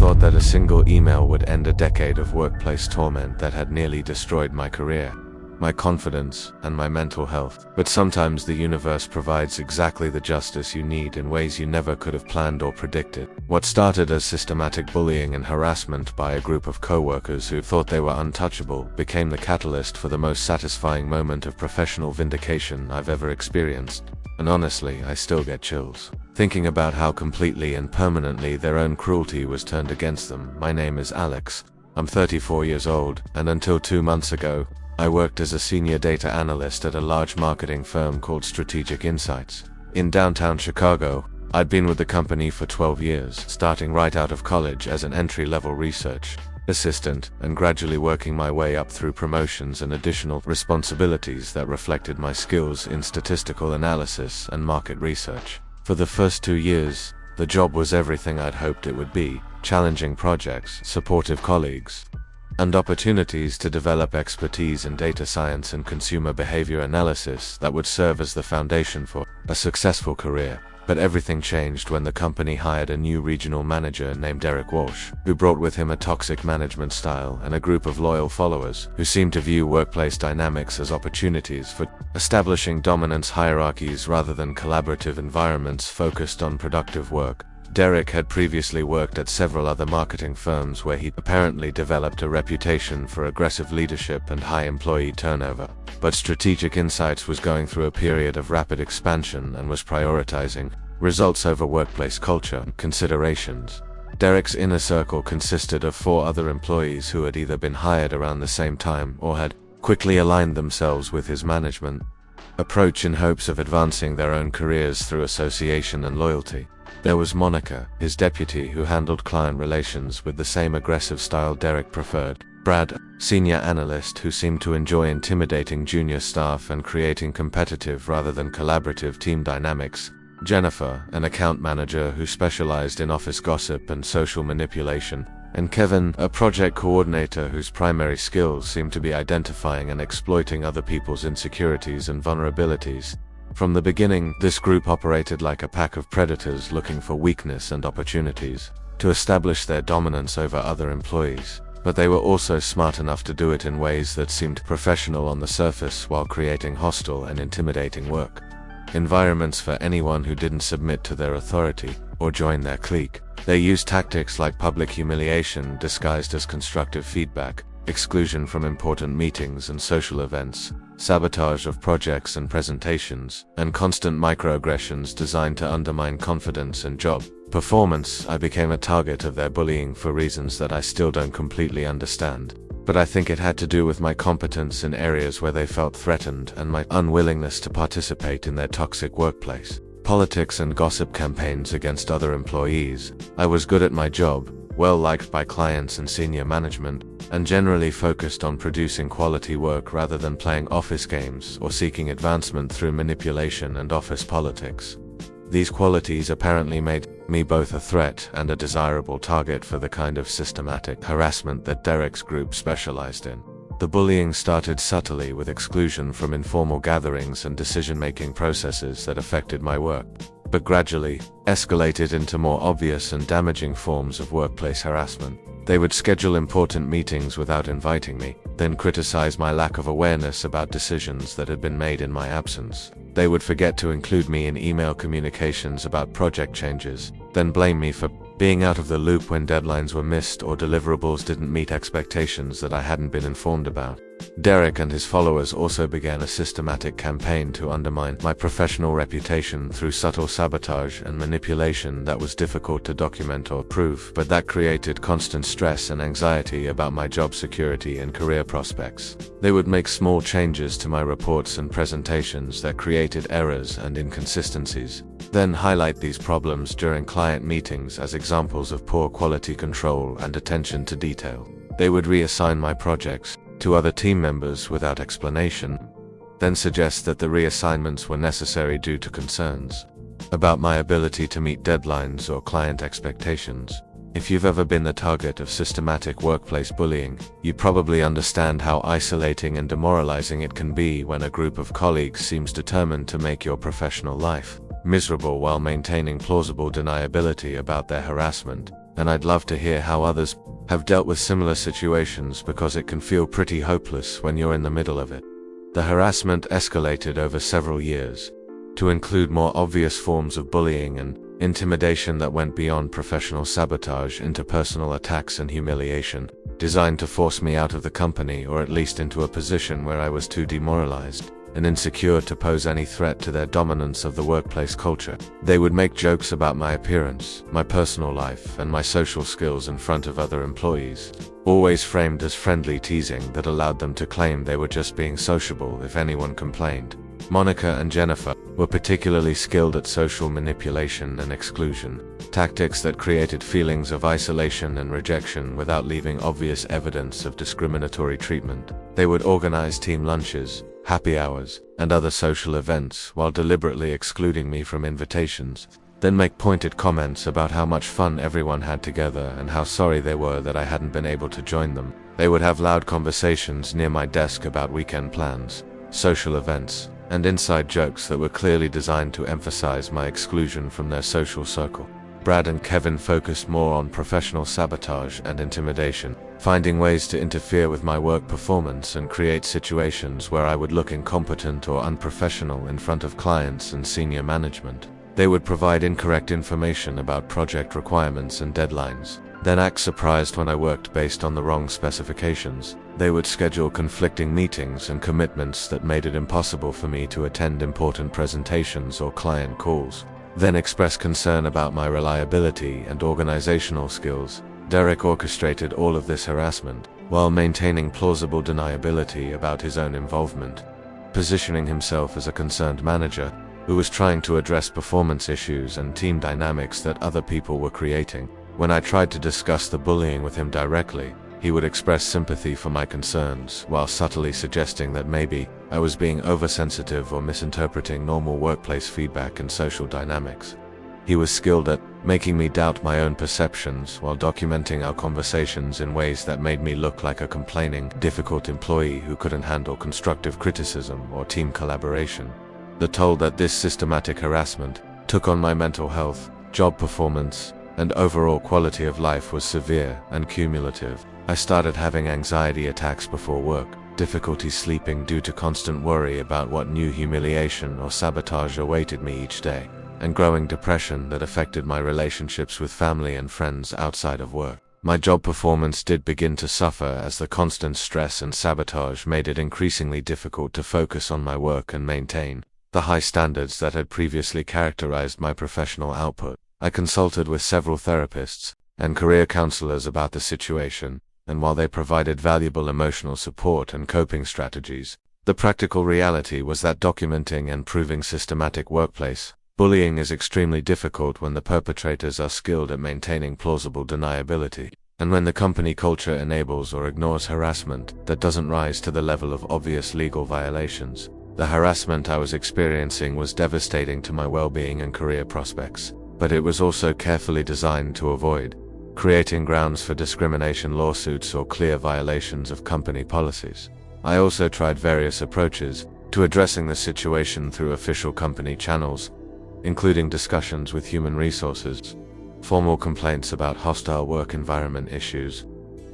thought that a single email would end a decade of workplace torment that had nearly destroyed my career, my confidence, and my mental health. But sometimes the universe provides exactly the justice you need in ways you never could have planned or predicted. What started as systematic bullying and harassment by a group of coworkers who thought they were untouchable became the catalyst for the most satisfying moment of professional vindication I've ever experienced. And honestly, I still get chills thinking about how completely and permanently their own cruelty was turned against them. My name is Alex. I'm 34 years old, and until 2 months ago, I worked as a senior data analyst at a large marketing firm called Strategic Insights. In downtown Chicago, I'd been with the company for 12 years, starting right out of college as an entry-level research assistant, and gradually working my way up through promotions and additional responsibilities that reflected my skills in statistical analysis and market research. For the first 2 years, the job was everything I'd hoped it would be: challenging projects, supportive colleagues, and opportunities to develop expertise in data science and consumer behavior analysis that would serve as the foundation for a successful career. But everything changed when the company hired a new regional manager named Derek Walsh, who brought with him a toxic management style and a group of loyal followers who seemed to view workplace dynamics as opportunities for establishing dominance hierarchies rather than collaborative environments focused on productive work. Derek had previously worked at several other marketing firms where he apparently developed a reputation for aggressive leadership and high employee turnover. But Strategic Insights was going through a period of rapid expansion and was prioritizing results over workplace culture considerations. Derek's inner circle consisted of 4 other employees who had either been hired around the same time or had quickly aligned themselves with his management approach in hopes of advancing their own careers through association and loyalty. There was Monica, his deputy, who handled client relations with the same aggressive style Derek preferred. Brad, senior analyst who seemed to enjoy intimidating junior staff and creating competitive rather than collaborative team dynamics. Jennifer, an account manager who specialized in office gossip and social manipulation. And Kevin, a project coordinator whose primary skills seemed to be identifying and exploiting other people's insecurities and vulnerabilities. From the beginning, this group operated like a pack of predators looking for weakness and opportunities to establish their dominance over other employees. But they were also smart enough to do it in ways that seemed professional on the surface while creating hostile and intimidating work environments for anyone who didn't submit to their authority or join their clique. They used tactics like public humiliation disguised as constructive feedback, exclusion from important meetings and social events, sabotage of projects and presentations, and constant microaggressions designed to undermine confidence and job performance. I became a target of their bullying for reasons that I still don't completely understand, but I think it had to do with my competence in areas where they felt threatened and my unwillingness to participate in their toxic workplace politics and gossip campaigns against other employees. I was good at my job, well liked by clients and senior management, and generally focused on producing quality work rather than playing office games or seeking advancement through manipulation and office politics. These qualities apparently made me both a threat and a desirable target for the kind of systematic harassment that Derek's group specialized in. The bullying started subtly with exclusion from informal gatherings and decision-making processes that affected my work, but gradually escalated into more obvious and damaging forms of workplace harassment. They would schedule important meetings without inviting me, then criticize my lack of awareness about decisions that had been made in my absence. They would forget to include me in email communications about project changes, then blame me for being out of the loop when deadlines were missed or deliverables didn't meet expectations that I hadn't been informed about. Derek and his followers also began a systematic campaign to undermine my professional reputation through subtle sabotage and manipulation that was difficult to document or prove, but that created constant stress and anxiety about my job security and career prospects. They would make small changes to my reports and presentations that created errors and inconsistencies, then highlight these problems during client meetings as examples of poor quality control and attention to detail. They would reassign my projects to other team members without explanation, then suggest that the reassignments were necessary due to concerns about my ability to meet deadlines or client expectations. If you've ever been the target of systematic workplace bullying, you probably understand how isolating and demoralizing it can be when a group of colleagues seems determined to make your professional life miserable while maintaining plausible deniability about their harassment. and I'd love to hear how others have dealt with similar situations, because it can feel pretty hopeless when you're in the middle of it. The harassment escalated over several years, to include more obvious forms of bullying and intimidation that went beyond professional sabotage into personal attacks and humiliation, designed to force me out of the company, or at least into a position where I was too demoralized and insecure to pose any threat to their dominance of the workplace culture. They would make jokes about my appearance, my personal life, and my social skills in front of other employees, always framed as friendly teasing that allowed them to claim they were just being sociable if anyone complained. Monica and Jennifer were particularly skilled at social manipulation and exclusion, tactics that created feelings of isolation and rejection without leaving obvious evidence of discriminatory treatment. They would organize team lunches, happy hours, and other social events while deliberately excluding me from invitations, then make pointed comments about how much fun everyone had together and how sorry they were that I hadn't been able to join them. They would have loud conversations near my desk about weekend plans, social events, and inside jokes that were clearly designed to emphasize my exclusion from their social circle. Brad and Kevin focused more on professional sabotage and intimidation, finding ways to interfere with my work performance and create situations where I would look incompetent or unprofessional in front of clients and senior management. They would provide incorrect information about project requirements and deadlines, then act surprised when I worked based on the wrong specifications. They would schedule conflicting meetings and commitments that made it impossible for me to attend important presentations or client calls, then express concern about my reliability and organizational skills. Derek orchestrated all of this harassment while maintaining plausible deniability about his own involvement, positioning himself as a concerned manager who was trying to address performance issues and team dynamics that other people were creating. When I tried to discuss the bullying with him directly, he would express sympathy for my concerns while subtly suggesting that maybe I was being oversensitive or misinterpreting normal workplace feedback and social dynamics. He was skilled at making me doubt my own perceptions while documenting our conversations in ways that made me look like a complaining, difficult employee who couldn't handle constructive criticism or team collaboration. The toll that this systematic harassment took on my mental health, job performance, and overall quality of life was severe and cumulative. I started having anxiety attacks before work, difficulty sleeping due to constant worry about what new humiliation or sabotage awaited me each day, and growing depression that affected my relationships with family and friends outside of work. My job performance did begin to suffer as the constant stress and sabotage made it increasingly difficult to focus on my work and maintain the high standards that had previously characterized my professional output. I consulted with several therapists and career counselors about the situation, and while they provided valuable emotional support and coping strategies, the practical reality was that documenting and proving systematic workplace bullying is extremely difficult when the perpetrators are skilled at maintaining plausible deniability, and when the company culture enables or ignores harassment that doesn't rise to the level of obvious legal violations. The harassment I was experiencing was devastating to my well-being and career prospects, but it was also carefully designed to avoid creating grounds for discrimination lawsuits or clear violations of company policies. I also tried various approaches to addressing the situation through official company channels, including discussions with human resources, formal complaints about hostile work environment issues,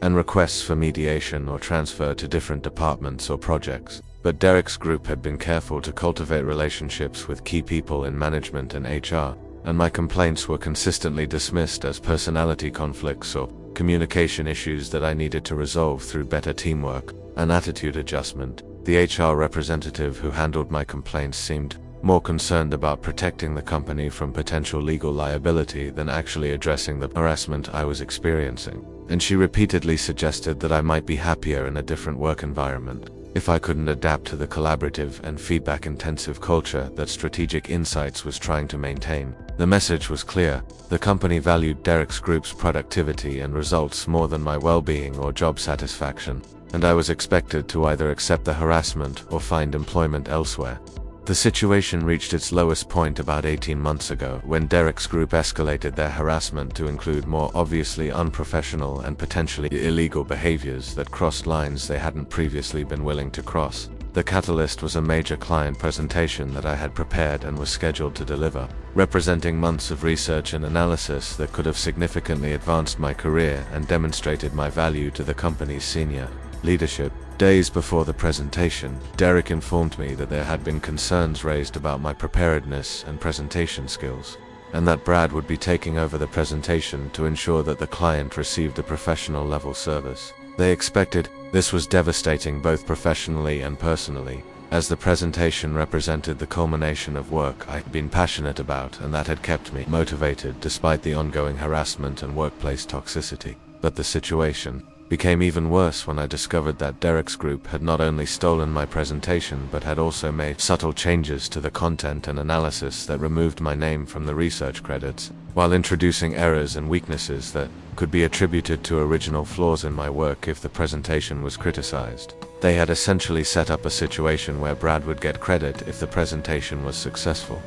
and requests for mediation or transfer to different departments or projects. But Derek's group had been careful to cultivate relationships with key people in management and HR, and my complaints were consistently dismissed as personality conflicts or communication issues that I needed to resolve through better teamwork and attitude adjustment. The HR representative who handled my complaints seemed more concerned about protecting the company from potential legal liability than actually addressing the harassment I was experiencing, and she repeatedly suggested that I might be happier in a different work environment if I couldn't adapt to the collaborative and feedback-intensive culture that Strategic Insights was trying to maintain. The message was clear: the company valued Derek's group's productivity and results more than my well-being or job satisfaction, and I was expected to either accept the harassment or find employment elsewhere. The situation reached its lowest point about 18 months ago when Derek's group escalated their harassment to include more obviously unprofessional and potentially illegal behaviors that crossed lines they hadn't previously been willing to cross. The catalyst was a major client presentation that I had prepared and was scheduled to deliver, representing months of research and analysis that could have significantly advanced my career and demonstrated my value to the company's senior leadership. Days before the presentation, Derek informed me that there had been concerns raised about my preparedness and presentation skills, and that Brad would be taking over the presentation to ensure that the client received a professional level service. They expected this was devastating both professionally and personally, as the presentation represented the culmination of work I had been passionate about and that had kept me motivated despite the ongoing harassment and workplace toxicity. But the situation became even worse when I discovered that Derek's group had not only stolen my presentation but had also made subtle changes to the content and analysis that removed my name from the research credits, while introducing errors and weaknesses that could be attributed to original flaws in my work if the presentation was criticized. They had essentially set up a situation where Brad would get credit if the presentation was successful,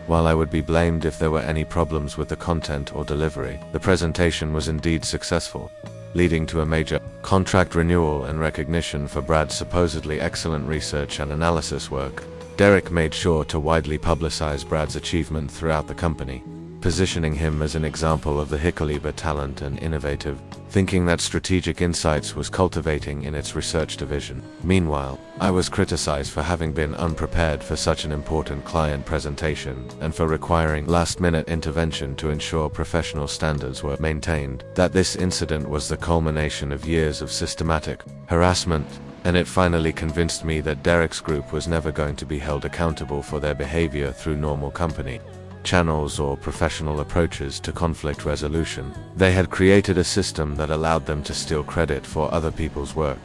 while I would be blamed if there were any problems with the content or delivery. The presentation was indeed successful, leading to a major contract renewal and recognition for Brad's supposedly excellent research and analysis work. Derek made sure to widely publicize Brad's achievement throughout the company, positioning him as an example of the Hickleyber talent and innovative thinking that Strategic Insights was cultivating in its research division. Meanwhile, I was criticized for having been unprepared for such an important client presentation and for requiring last-minute intervention to ensure professional standards were maintained. That this incident was the culmination of years of systematic harassment, and it finally convinced me that Derek's group was never going to be held accountable for their behavior through normal company channels or professional approaches to conflict resolution. They had created a system that allowed them to steal credit for other people's work,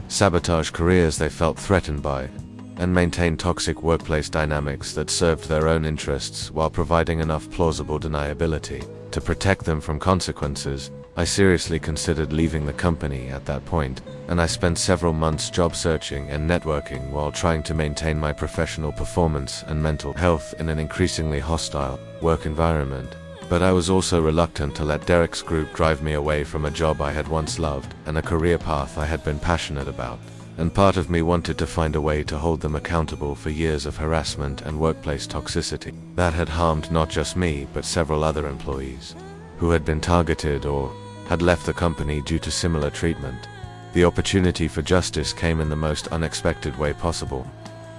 sabotage careers they felt threatened by, and maintain toxic workplace dynamics that served their own interests while providing enough plausible deniability to protect them from consequences. I seriously considered leaving the company at that point, and I spent several months job searching and networking while trying to maintain my professional performance and mental health in an increasingly hostile work environment. But I was also reluctant to let Derek's group drive me away from a job I had once loved and a career path I had been passionate about. And part of me wanted to find a way to hold them accountable for years of harassment and workplace toxicity that had harmed not just me but several other employees who had been targeted or had left the company due to similar treatment. The opportunity for justice came in the most unexpected way possible,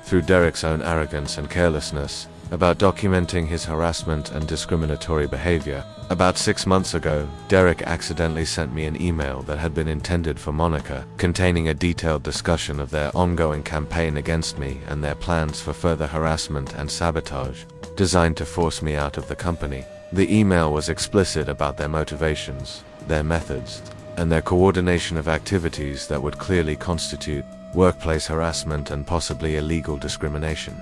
through Derek's own arrogance and carelessness about documenting his harassment and discriminatory behavior. About 6 months ago, Derek accidentally sent me an email that had been intended for Monica, containing a detailed discussion of their ongoing campaign against me and their plans for further harassment and sabotage, designed to force me out of the company. The email was explicit about their motivations, their methods, and their coordination of activities that would clearly constitute workplace harassment and possibly illegal discrimination.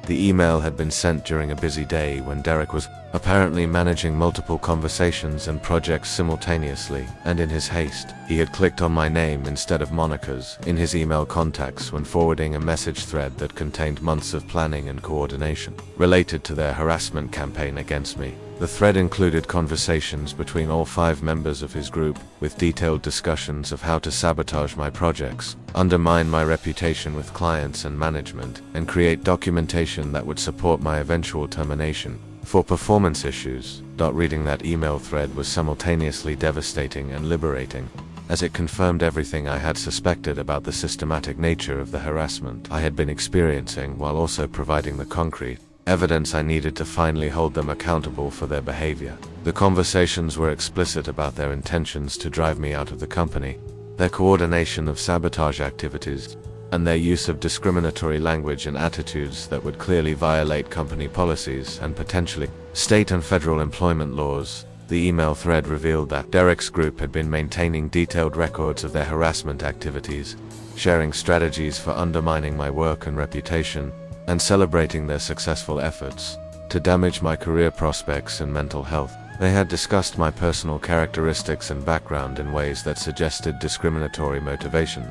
The email had been sent during a busy day when Derek was apparently managing multiple conversations and projects simultaneously, and in his haste, he had clicked on my name instead of Monica's in his email contacts when forwarding a message thread that contained months of planning and coordination related to their harassment campaign against me. The thread included conversations between all 5 members of his group, with detailed discussions of how to sabotage my projects, undermine my reputation with clients and management, and create documentation that would support my eventual termination for performance issues. Reading that email thread was simultaneously devastating and liberating, as it confirmed everything I had suspected about the systematic nature of the harassment I had been experiencing, while also providing the concrete evidence I needed to finally hold them accountable for their behavior. The conversations were explicit about their intentions to drive me out of the company, their coordination of sabotage activities, and their use of discriminatory language and attitudes that would clearly violate company policies and potentially state and federal employment laws. The email thread revealed that Derek's group had been maintaining detailed records of their harassment activities, sharing strategies for undermining my work and reputation, and celebrating their successful efforts to damage my career prospects and mental health. They had discussed my personal characteristics and background in ways that suggested discriminatory motivation,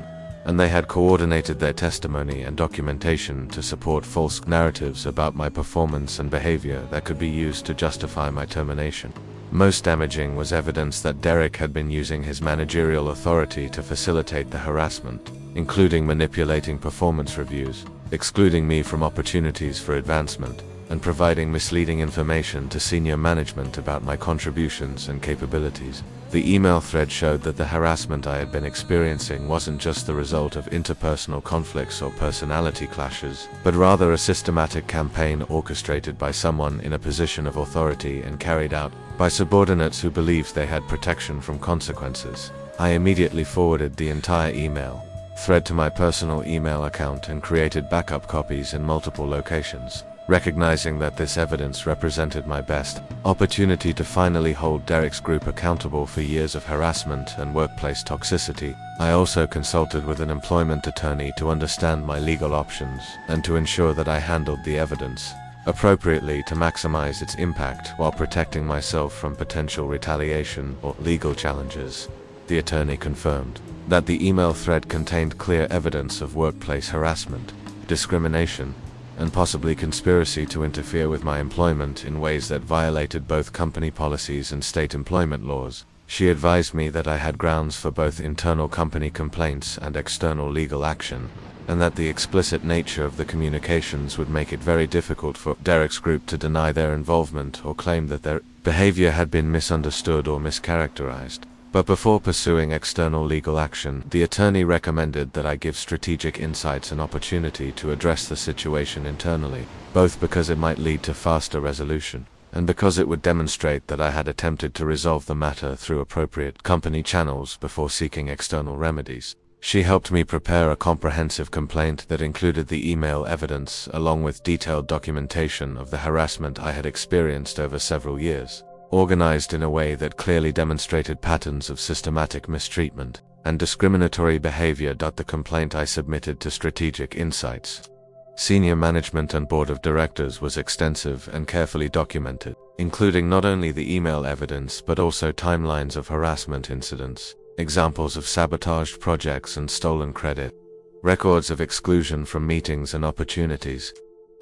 and they had coordinated their testimony and documentation to support false narratives about my performance and behavior that could be used to justify my termination. Most damaging was evidence that Derek had been using his managerial authority to facilitate the harassment, including manipulating performance reviews, excluding me from opportunities for advancement, and providing misleading information to senior management about my contributions and capabilities. The email thread showed that the harassment I had been experiencing wasn't just the result of interpersonal conflicts or personality clashes, but rather a systematic campaign orchestrated by someone in a position of authority and carried out by subordinates who believed they had protection from consequences. I immediately forwarded the entire email thread to my personal email account and created backup copies in multiple locations. Recognizing that this evidence represented my best opportunity to finally hold Derek's group accountable for years of harassment and workplace toxicity, I also consulted with an employment attorney to understand my legal options and to ensure that I handled the evidence appropriately to maximize its impact while protecting myself from potential retaliation or legal challenges. The attorney confirmed that the email thread contained clear evidence of workplace harassment, discrimination, and possibly conspiracy to interfere with my employment in ways that violated both company policies and state employment laws. She advised me that I had grounds for both internal company complaints and external legal action, and that the explicit nature of the communications would make it very difficult for Derek's group to deny their involvement or claim that their behavior had been misunderstood or mischaracterized. But before pursuing external legal action, the attorney recommended that I give Strategic Insights an opportunity to address the situation internally, both because it might lead to faster resolution, and because it would demonstrate that I had attempted to resolve the matter through appropriate company channels before seeking external remedies. She helped me prepare a comprehensive complaint that included the email evidence along with detailed documentation of the harassment I had experienced over several years, organized in a way that clearly demonstrated patterns of systematic mistreatment and discriminatory behavior. The complaint I submitted to Strategic Insights senior management and board of directors was extensive and carefully documented, including not only the email evidence but also timelines of harassment incidents, examples of sabotaged projects and stolen credit, records of exclusion from meetings and opportunities,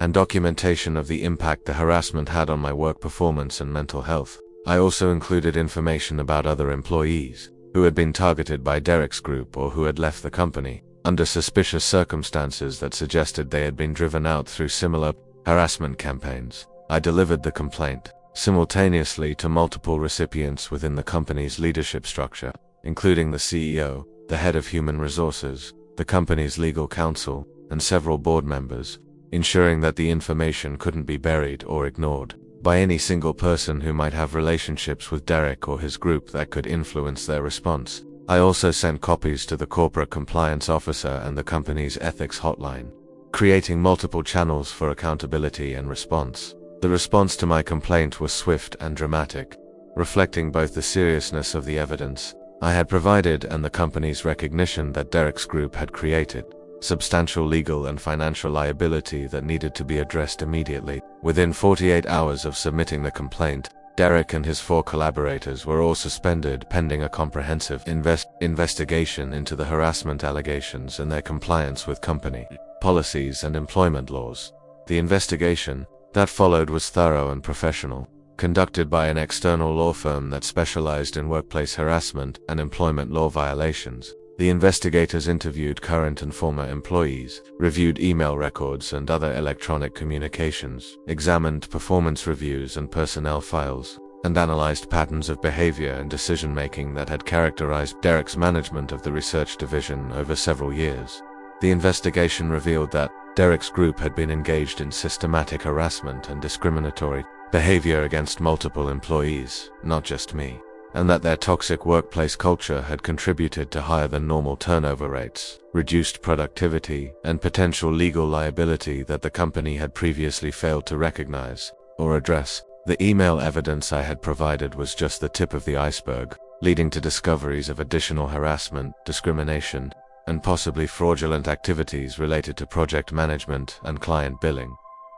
and documentation of the impact the harassment had on my work performance and mental health. I also included information about other employees who had been targeted by Derek's group or who had left the company under suspicious circumstances that suggested they had been driven out through similar harassment campaigns. I delivered the complaint simultaneously to multiple recipients within the company's leadership structure, including the CEO, the head of human resources, the company's legal counsel, and several board members, ensuring that the information couldn't be buried or ignored by any single person who might have relationships with Derek or his group that could influence their response. I also sent copies to the corporate compliance officer and the company's ethics hotline, creating multiple channels for accountability and response. The response to my complaint was swift and dramatic, reflecting both the seriousness of the evidence I had provided and the company's recognition that Derek's group had created substantial legal and financial liability that needed to be addressed immediately. Within 48 hours of submitting the complaint, Derek and his 4 collaborators were all suspended pending a comprehensive investigation into the harassment allegations and their compliance with company policies and employment laws. The investigation that followed was thorough and professional, conducted by an external law firm that specialized in workplace harassment and employment law violations. The investigators interviewed current and former employees, reviewed email records and other electronic communications, examined performance reviews and personnel files, and analyzed patterns of behavior and decision-making that had characterized Derek's management of the research division over several years. The investigation revealed that Derek's group had been engaged in systematic harassment and discriminatory behavior against multiple employees, not just me, and that their toxic workplace culture had contributed to higher than normal turnover rates, reduced productivity, and potential legal liability that the company had previously failed to recognize or address. The email evidence I had provided was just the tip of the iceberg, leading to discoveries of additional harassment, discrimination, and possibly fraudulent activities related to project management and client billing.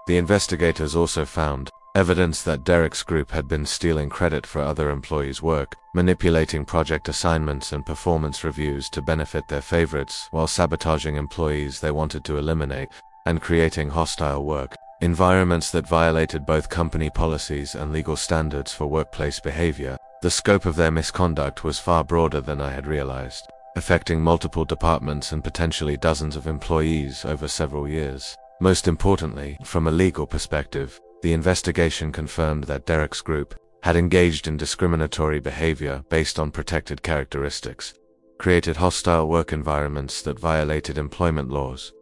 The investigators also found evidence that Derek's group had been stealing credit for other employees' work, manipulating project assignments and performance reviews to benefit their favorites while sabotaging employees they wanted to eliminate, and creating hostile work environments that violated both company policies and legal standards for workplace behavior. The scope of their misconduct was far broader than I had realized. affecting multiple departments and potentially dozens of employees over several years. Most importantly, from a legal perspective, the investigation confirmed that Derek's group had engaged in discriminatory behavior based on protected characteristics, created hostile work environments that violated employment laws,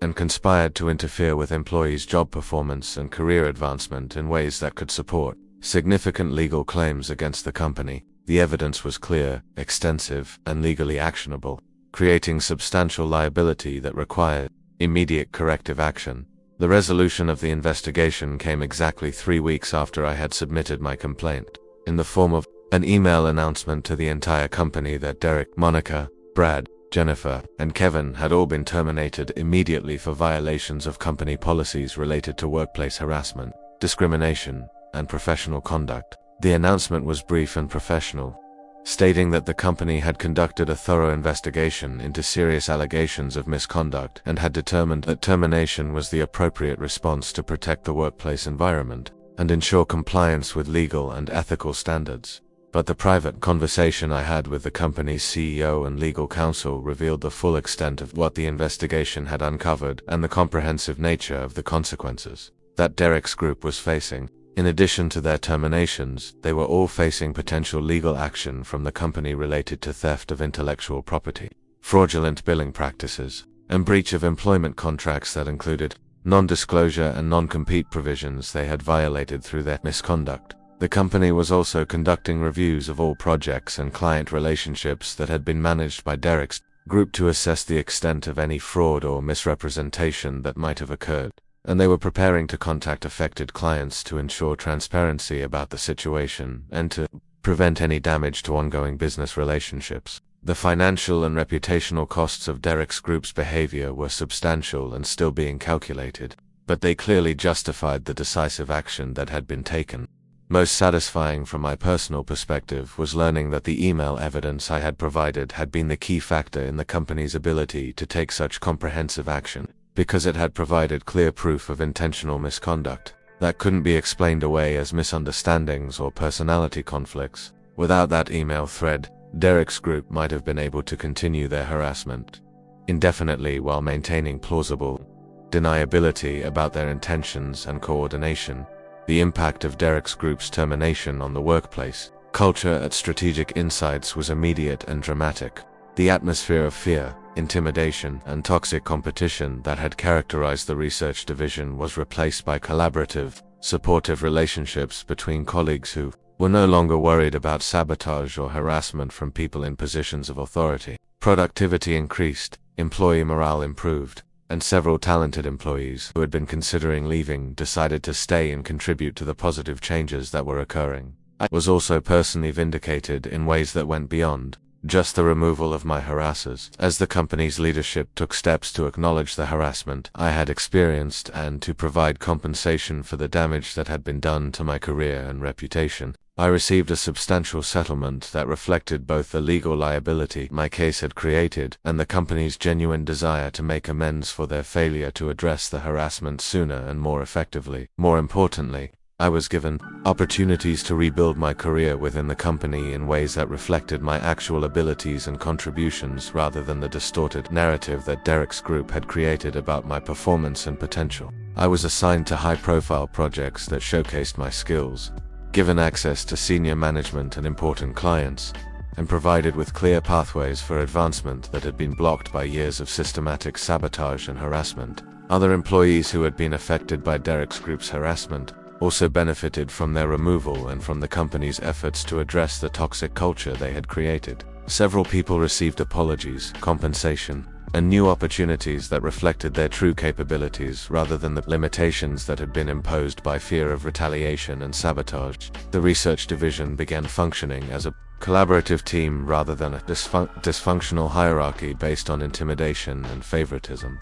and conspired to interfere with employees' job performance and career advancement in ways that could support significant legal claims against the company. The evidence was clear, extensive, and legally actionable, creating substantial liability that required immediate corrective action. The resolution of the investigation came exactly 3 weeks after I had submitted my complaint, in the form of an email announcement to the entire company that Derek, Monica, Brad, Jennifer, and Kevin had all been terminated immediately for violations of company policies related to workplace harassment, discrimination, and professional conduct. The announcement was brief and professional, stating that the company had conducted a thorough investigation into serious allegations of misconduct and had determined that termination was the appropriate response to protect the workplace environment and ensure compliance with legal and ethical standards. But the private conversation I had with the company's CEO and legal counsel revealed the full extent of what the investigation had uncovered and the comprehensive nature of the consequences that Derek's group was facing. In addition to their terminations, they were all facing potential legal action from the company related to theft of intellectual property, fraudulent billing practices, and breach of employment contracts that included non-disclosure and non-compete provisions they had violated through their misconduct. The company was also conducting reviews of all projects and client relationships that had been managed by Derek's group to assess the extent of any fraud or misrepresentation that might have occurred, and they were preparing to contact affected clients to ensure transparency about the situation and to prevent any damage to ongoing business relationships. The financial and reputational costs of Derek's group's behavior were substantial and still being calculated, but they clearly justified the decisive action that had been taken. Most satisfying from my personal perspective was learning that the email evidence I had provided had been the key factor in the company's ability to take such comprehensive action, because it had provided clear proof of intentional misconduct that couldn't be explained away as misunderstandings or personality conflicts. Without that email thread, Derek's group might have been able to continue their harassment indefinitely while maintaining plausible deniability about their intentions and coordination. The impact of Derek's group's termination on the workplace culture at Strategic Insights was immediate and dramatic. The atmosphere of fear, intimidation, and toxic competition that had characterized the research division was replaced by collaborative, supportive relationships between colleagues who were no longer worried about sabotage or harassment from people in positions of authority. Productivity increased, employee morale improved, and several talented employees who had been considering leaving decided to stay and contribute to the positive changes that were occurring. I was also personally vindicated in ways that went beyond just the removal of my harassers, as the company's leadership took steps to acknowledge the harassment I had experienced and to provide compensation for the damage that had been done to my career and reputation. I received a substantial settlement that reflected both the legal liability my case had created and the company's genuine desire to make amends for their failure to address the harassment sooner and more effectively. More importantly, I was given opportunities to rebuild my career within the company in ways that reflected my actual abilities and contributions rather than the distorted narrative that Derek's group had created about my performance and potential. I was assigned to high-profile projects that showcased my skills, given access to senior management and important clients, and provided with clear pathways for advancement that had been blocked by years of systematic sabotage and harassment. Other employees who had been affected by Derek's group's harassment also benefited from their removal and from the company's efforts to address the toxic culture they had created. Several people received apologies, compensation, and new opportunities that reflected their true capabilities rather than the limitations that had been imposed by fear of retaliation and sabotage. The research division began functioning as a collaborative team rather than a dysfunctional hierarchy based on intimidation and favoritism.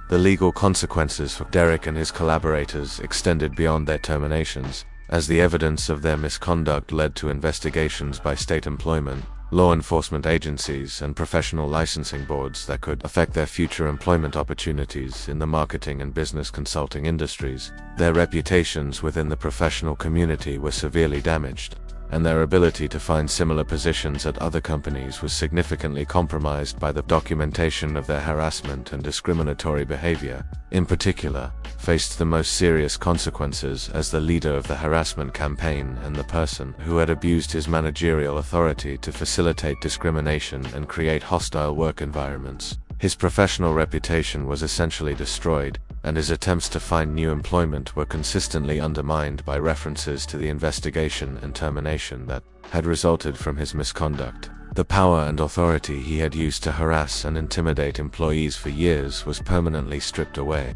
The legal consequences for Derek and his collaborators extended beyond their terminations, as the evidence of their misconduct led to investigations by state employment, law enforcement agencies, and professional licensing boards that could affect their future employment opportunities in the marketing and business consulting industries. Their reputations within the professional community were severely damaged, and their ability to find similar positions at other companies was significantly compromised by the documentation of their harassment and discriminatory behavior. In particular, faced the most serious consequences as the leader of the harassment campaign and the person who had abused his managerial authority to facilitate discrimination and create hostile work environments. His professional reputation was essentially destroyed, and his attempts to find new employment were consistently undermined by references to the investigation and termination that had resulted from his misconduct. The power and authority he had used to harass and intimidate employees for years was permanently stripped away,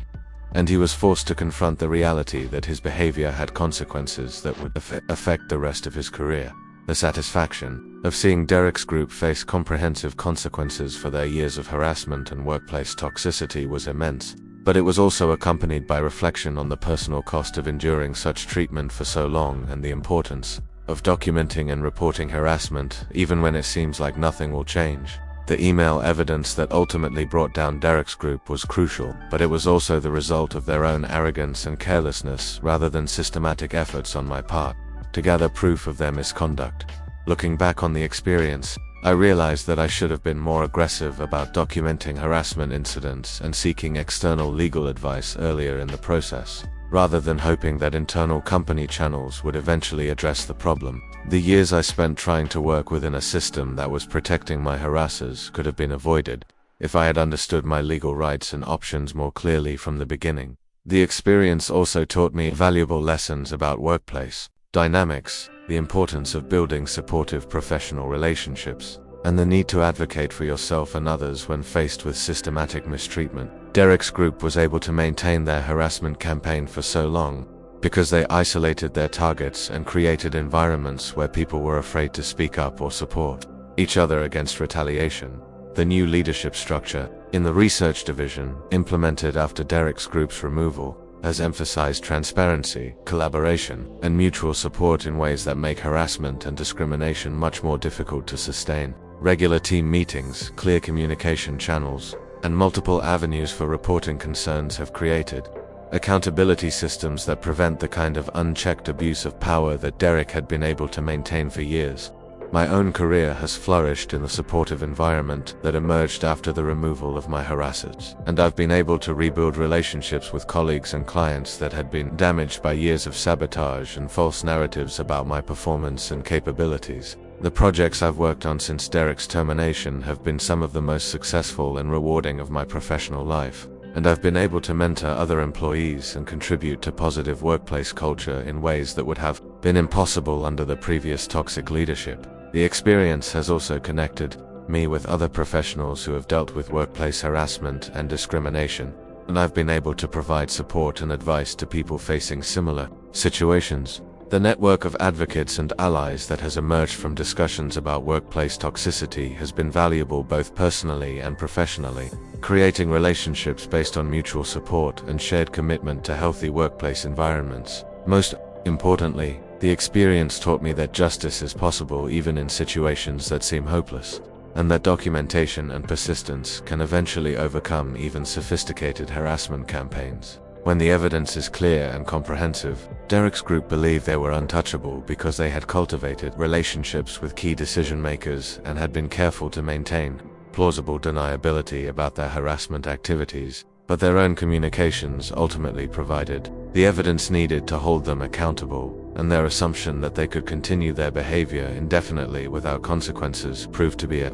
and he was forced to confront the reality that his behavior had consequences that would affect the rest of his career. The satisfaction of seeing Derek's group face comprehensive consequences for their years of harassment and workplace toxicity was immense, but it was also accompanied by reflection on the personal cost of enduring such treatment for so long and the importance of documenting and reporting harassment, even when it seems like nothing will change. The email evidence that ultimately brought down Derek's group was crucial, but it was also the result of their own arrogance and carelessness rather than systematic efforts on my part to gather proof of their misconduct. Looking back on the experience, I realized that I should have been more aggressive about documenting harassment incidents and seeking external legal advice earlier in the process, rather than hoping that internal company channels would eventually address the problem. The years I spent trying to work within a system that was protecting my harassers could have been avoided if I had understood my legal rights and options more clearly from the beginning. The experience also taught me valuable lessons about workplace dynamics, the importance of building supportive professional relationships, and the need to advocate for yourself and others when faced with systematic mistreatment. Derek's group was able to maintain their harassment campaign for so long because they isolated their targets and created environments where people were afraid to speak up or support each other against retaliation. The new leadership structure in the research division, implemented after Derek's group's removal, has emphasized transparency, collaboration, and mutual support in ways that make harassment and discrimination much more difficult to sustain. Regular team meetings, clear communication channels, and multiple avenues for reporting concerns have created accountability systems that prevent the kind of unchecked abuse of power that Derek had been able to maintain for years. My own career has flourished in the supportive environment that emerged after the removal of my harassers, and I've been able to rebuild relationships with colleagues and clients that had been damaged by years of sabotage and false narratives about my performance and capabilities. The projects I've worked on since Derek's termination have been some of the most successful and rewarding of my professional life, and I've been able to mentor other employees and contribute to positive workplace culture in ways that would have been impossible under the previous toxic leadership. The experience has also connected me with other professionals who have dealt with workplace harassment and discrimination, and I've been able to provide support and advice to people facing similar situations. The network of advocates and allies that has emerged from discussions about workplace toxicity has been valuable both personally and professionally, creating relationships based on mutual support and shared commitment to healthy workplace environments. Most importantly, the experience taught me that justice is possible even in situations that seem hopeless, and that documentation and persistence can eventually overcome even sophisticated harassment campaigns. When the evidence is clear and comprehensive, Derek's group believed they were untouchable because they had cultivated relationships with key decision-makers and had been careful to maintain plausible deniability about their harassment activities, but their own communications ultimately provided the evidence needed to hold them accountable, and their assumption that they could continue their behavior indefinitely without consequences proved to be a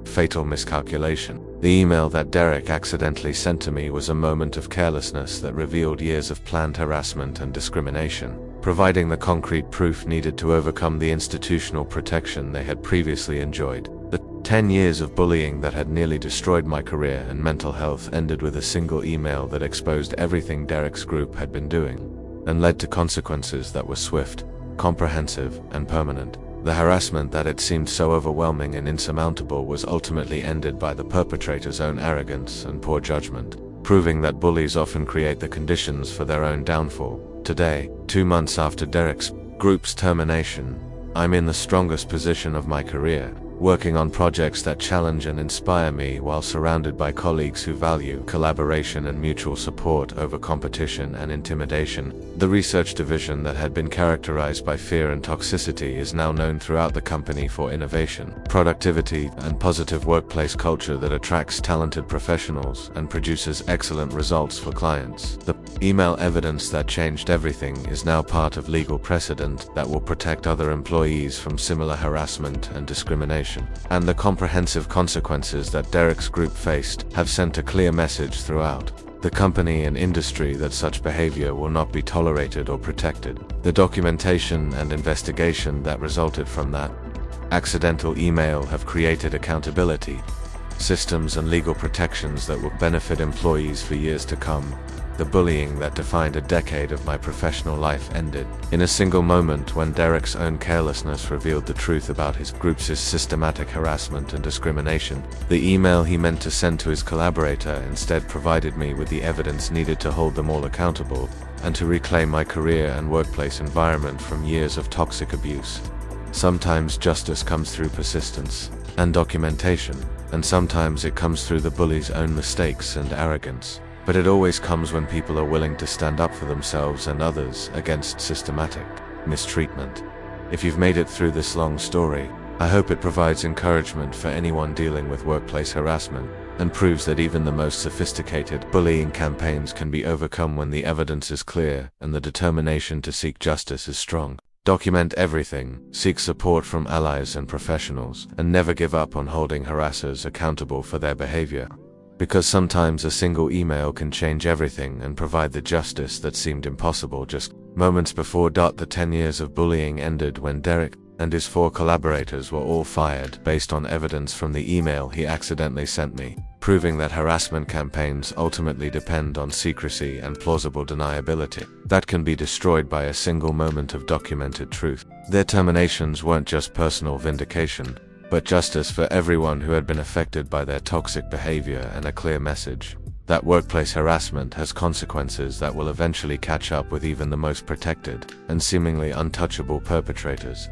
fatal miscalculation. The email that Derek accidentally sent to me was a moment of carelessness that revealed years of planned harassment and discrimination, providing the concrete proof needed to overcome the institutional protection they had previously enjoyed. The 10 years of bullying that had nearly destroyed my career and mental health ended with a single email that exposed everything Derek's group had been doing, and led to consequences that were swift, comprehensive, and permanent. The harassment that had seemed so overwhelming and insurmountable was ultimately ended by the perpetrator's own arrogance and poor judgment, proving that bullies often create the conditions for their own downfall. Today, 2 months after Derek's group's termination, I'm in the strongest position of my career, working on projects that challenge and inspire me while surrounded by colleagues who value collaboration and mutual support over competition and intimidation. The research division that had been characterized by fear and toxicity is now known throughout the company for innovation, productivity, and positive workplace culture that attracts talented professionals and produces excellent results for clients. The email evidence that changed everything is now part of legal precedent that will protect other employees from similar harassment and discrimination. And the comprehensive consequences that Derek's group faced have sent a clear message throughout the company and industry that such behavior will not be tolerated or protected. The documentation and investigation that resulted from that accidental email have created accountability, systems and legal protections that will benefit employees for years to come. The bullying that defined a decade of my professional life ended in a single moment when Derek's own carelessness revealed the truth about his group's systematic harassment and discrimination. The email he meant to send to his collaborator instead provided me with the evidence needed to hold them all accountable and to reclaim my career and workplace environment from years of toxic abuse. Sometimes justice comes through persistence and documentation, and sometimes it comes through the bully's own mistakes and arrogance. But it always comes when people are willing to stand up for themselves and others against systematic mistreatment. If you've made it through this long story, I hope it provides encouragement for anyone dealing with workplace harassment and proves that even the most sophisticated bullying campaigns can be overcome when the evidence is clear and the determination to seek justice is strong. Document everything, seek support from allies and professionals, and never give up on holding harassers accountable for their behavior. Because sometimes a single email can change everything and provide the justice that seemed impossible just moments before. The 10 years of bullying ended when Derek and his 4 collaborators were all fired based on evidence from the email he accidentally sent me, proving that harassment campaigns ultimately depend on secrecy and plausible deniability that can be destroyed by a single moment of documented truth. Their terminations weren't just personal vindication, but justice for everyone who had been affected by their toxic behavior and a clear message that workplace harassment has consequences that will eventually catch up with even the most protected and seemingly untouchable perpetrators.